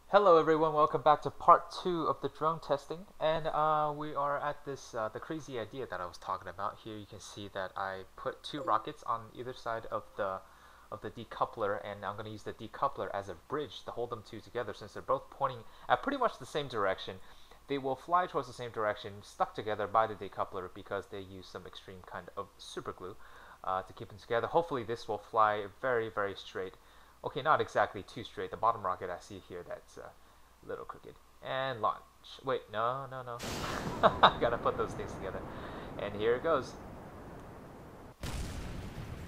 Hello everyone, welcome back to part 2 of the drone testing, and we are at this the crazy idea that I was talking about. Here you can see that I put two rockets on either side of the decoupler, and I'm going to use the decoupler as a bridge to hold them two together. Since they're both pointing at pretty much the same direction, they will fly towards the same direction, stuck together by the decoupler because they use some extreme kind of super glue to keep them together. Hopefully this will fly very straight. Okay, not exactly too straight. The bottom rocket I see here, that's a little crooked. And launch. Wait, no. I gotta put those things together. And here it goes.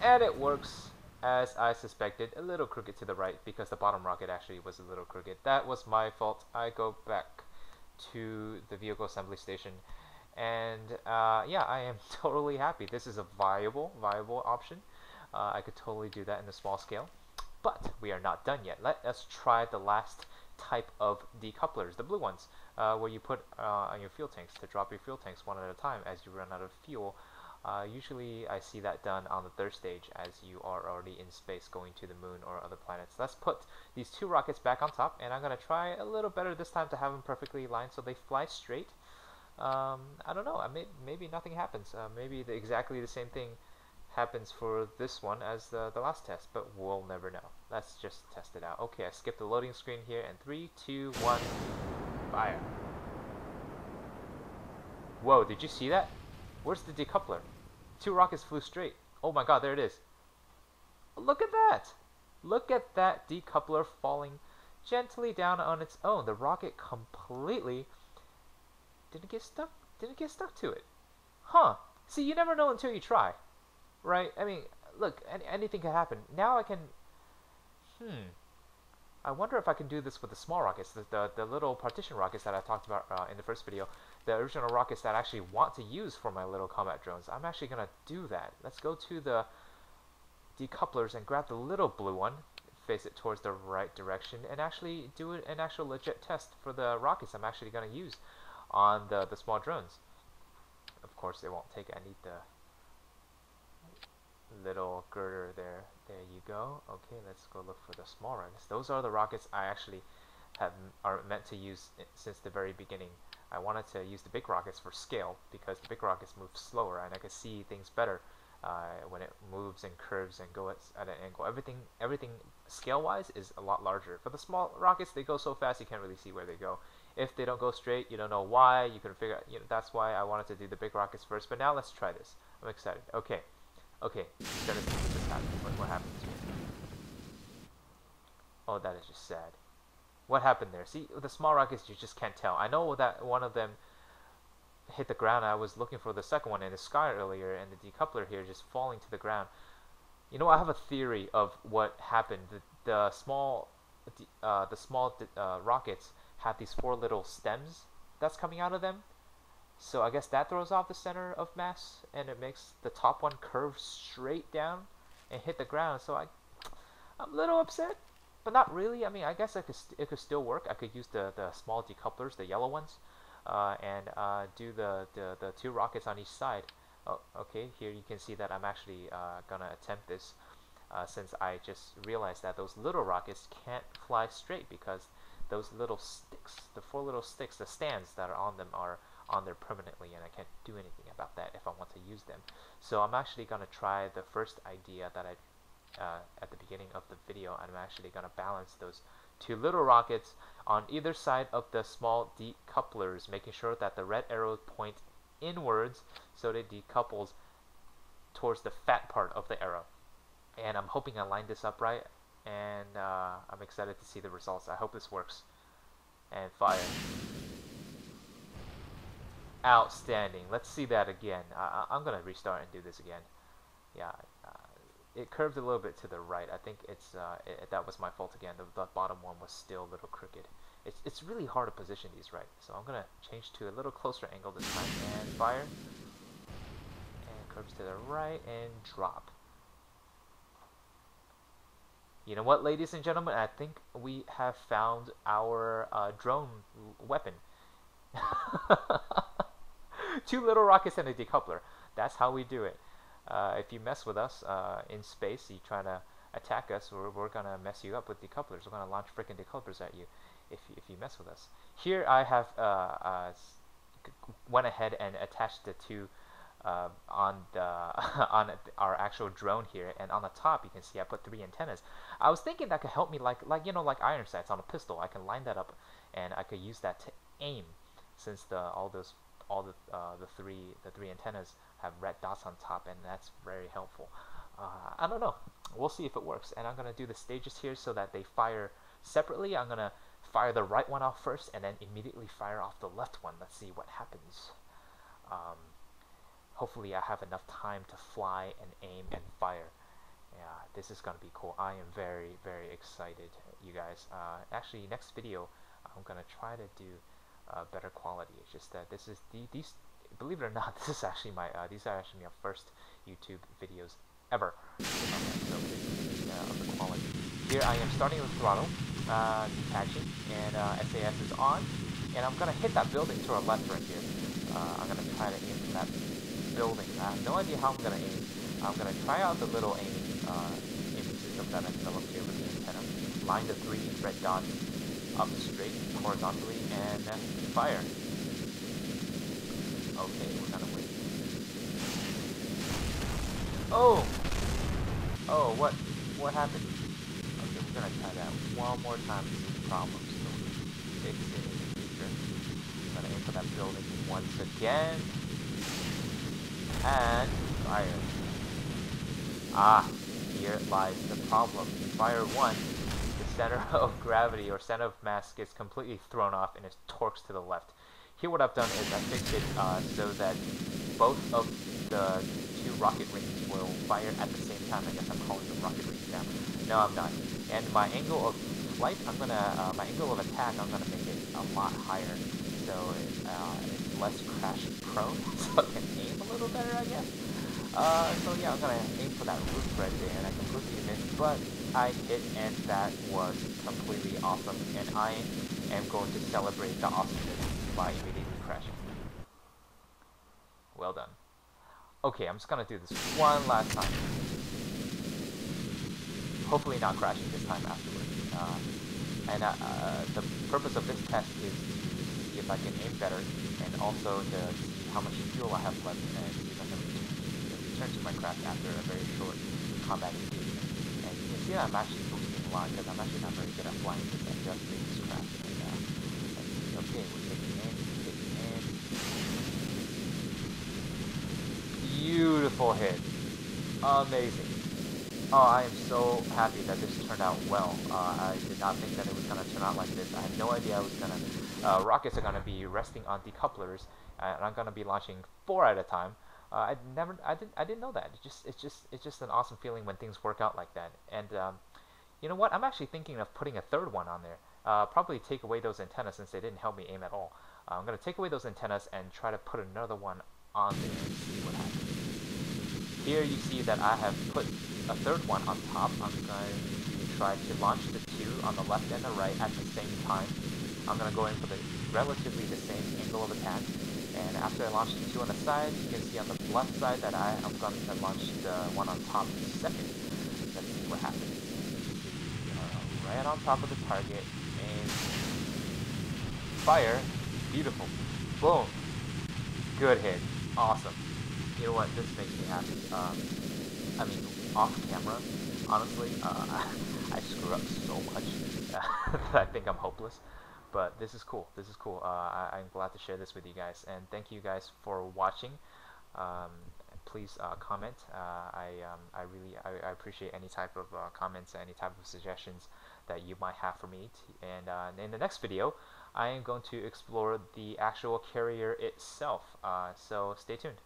And it works as I suspected, a little crooked to the right because the bottom rocket actually was a little crooked. That was my fault. I go back to the vehicle assembly station. And yeah, I am totally happy. This is a viable option. I could totally do that in a small scale. But we are not done yet. Let us try the last type of decouplers, the blue ones, where you put on your fuel tanks to drop your fuel tanks one at a time as you run out of fuel. Usually I see that done on the third stage as you are already in space going to the moon or other planets. Let's put these two rockets back on top, and I'm going to try a little better this time to have them perfectly aligned so they fly straight. I don't know, maybe nothing happens. Maybe exactly the same thing happens for this one as the last test, but we'll never know. Let's just test it out. Okay, I skipped the loading screen here, and 3, 2, 1, fire. Whoa, did you see that? Where's the decoupler? Two rockets flew straight. Oh my god, there it is. Look at that! Look at that decoupler falling gently down on its own. The rocket completely didn't get stuck to it. Huh. See, you never know until you try. Right? I mean, look, anything can happen. Now I can... I wonder if I can do this with the small rockets, the little partition rockets that I talked about in the first video. The original rockets that I actually want to use for my little combat drones. I'm actually going to do that. Let's go to the decouplers and grab the little blue one, face it towards the right direction, and actually do an actual legit test for the rockets I'm actually going to use on the small drones. Of course, they won't take it. I need the little girder there. There you go. Okay, let's go look for the small rockets. Those are the rockets I actually are meant to use since the very beginning. I wanted to use the big rockets for scale because the big rockets move slower and I can see things better when it moves and curves and goes at an angle. Everything scale-wise is a lot larger. For the small rockets, they go so fast you can't really see where they go. If they don't go straight, you don't know why. You can figure out. That's why I wanted to do the big rockets first. But now let's try this. I'm excited. Okay. Okay, let us see what this happens. What happens here? Oh, that is just sad. What happened there? See, with the small rockets, you just can't tell. I know that one of them hit the ground. I was looking for the second one in the sky earlier, and the decoupler here just falling to the ground. You know, I have a theory of what happened. The small rockets have these four little stems that's coming out of them. So I guess that throws off the center of mass, and it makes the top one curve straight down and hit the ground. So I'm a little upset, but not really. I mean, I guess it could still work. I could use the small decouplers, the yellow ones, and do the two rockets on each side. Oh, okay, here you can see that I'm actually gonna attempt this since I just realized that those little rockets can't fly straight because those little sticks, the four little sticks, the stands that are on them are on there permanently, and I can't do anything about that if I want to use them. So I'm actually going to try the first idea that I at the beginning of the video. I'm actually going to balance those two little rockets on either side of the small decouplers, making sure that the red arrows point inwards so that it decouples towards the fat part of the arrow. And I'm hoping I lined this up right, and I'm excited to see the results. I hope this works. And fire. Outstanding. Let's see that again. I'm going to restart and do this again. Yeah, it curved a little bit to the right. I think that was my fault again. The bottom one was still a little crooked. It's really hard to position these right. So I'm going to change to a little closer angle this time and fire. And curves to the right and drop. You know what, ladies and gentlemen? I think we have found our drone weapon. Two little rockets and a decoupler. That's how we do it. If you mess with us in space, you try to attack us, we're gonna mess you up with decouplers. We're gonna launch freaking decouplers at you if you mess with us. Here I have went ahead and attached the two on the on our actual drone here, and on the top you can see I put 3 antennas. I was thinking that could help me like like iron sights on a pistol. I can line that up and I could use that to aim, since all the three antennas have red dots on top, and that's very helpful. I don't know. We'll see if it works. And I'm gonna do the stages here so that they fire separately. I'm gonna fire the right one off first, and then immediately fire off the left one. Let's see what happens. Hopefully I have enough time to fly and aim and fire. Yeah, this is gonna be cool. I am very, very excited, you guys. Actually, next video I'm gonna try to do better quality. It's just that this is these. Believe it or not, this is actually my these are actually my first YouTube videos ever. So this is the quality. Here I am starting with throttle, detaching, and SAS is on, and I'm gonna hit that building to our left right here. I'm gonna try to aim for that building. I have no idea how I'm gonna aim. I'm gonna try out the little aiming system that I developed here with the antenna. Line the 3 red dots up straight horizontally and fire. Okay, we're gonna wait. Oh! Oh, what happened? Okay, we're gonna try that one more time to see the problem. So fix it in the future. I'm gonna aim for that building once again. And fire. Ah, here lies the problem. Fire 1, the center of gravity or center of mass gets completely thrown off and it torques to the left. Here what I've done is I fixed it so that both of the 2 rocket rings will fire at the same time. I guess I'm calling them rocket rings now. No, I'm not. And my angle of flight, my angle of attack, I'm gonna make it a lot higher, so it's less crash prone, so I can aim a little better, I guess. So yeah, I'm gonna aim for that roof right there, and I completely missed, but I hit, and that was completely awesome, and I am going to celebrate the awesomeness by immediately crashing. Well done. Okay, I'm just gonna do this one last time. Hopefully not crashing this time afterwards. The purpose of this test is to see if I can aim better, and also to see how much fuel I have left, and see if I can return to my craft after a very short combat engagement. And you can see that I'm actually boosting a lot, because I'm actually not very good at flying since I just made this craft. And okay, we're taking aim. Beautiful hit. Amazing. Oh, I am so happy that this turned out well. I did not think that it was going to turn out like this. I had no idea I was going to... rockets are going to be resting on decouplers, and I'm going to be launching 4 at a time. I didn't know that. It's just an awesome feeling when things work out like that. And you know what? I'm actually thinking of putting a 3rd one on there. Probably take away those antennas since they didn't help me aim at all. I'm going to take away those antennas and try to put another one on there and see what happens. Here you see that I have put a 3rd one on top. I'm going to try to launch the 2 on the left and the right at the same time. I'm going to go in for the relatively the same angle of attack. And after I launch the 2 on the side, you can see on the left side that I am going to launch the one on top second. Let's see what happens. Right on top of the target, and fire. Beautiful. Boom. Good hit. Awesome. You know what? This makes me happy. I mean, off camera, honestly, I screw up so much that I think I'm hopeless. But this is cool. This is cool. I'm glad to share this with you guys, and thank you guys for watching. Please comment. I really appreciate any type of comments, any type of suggestions that you might have for me. And in the next video, I am going to explore the actual carrier itself. So stay tuned.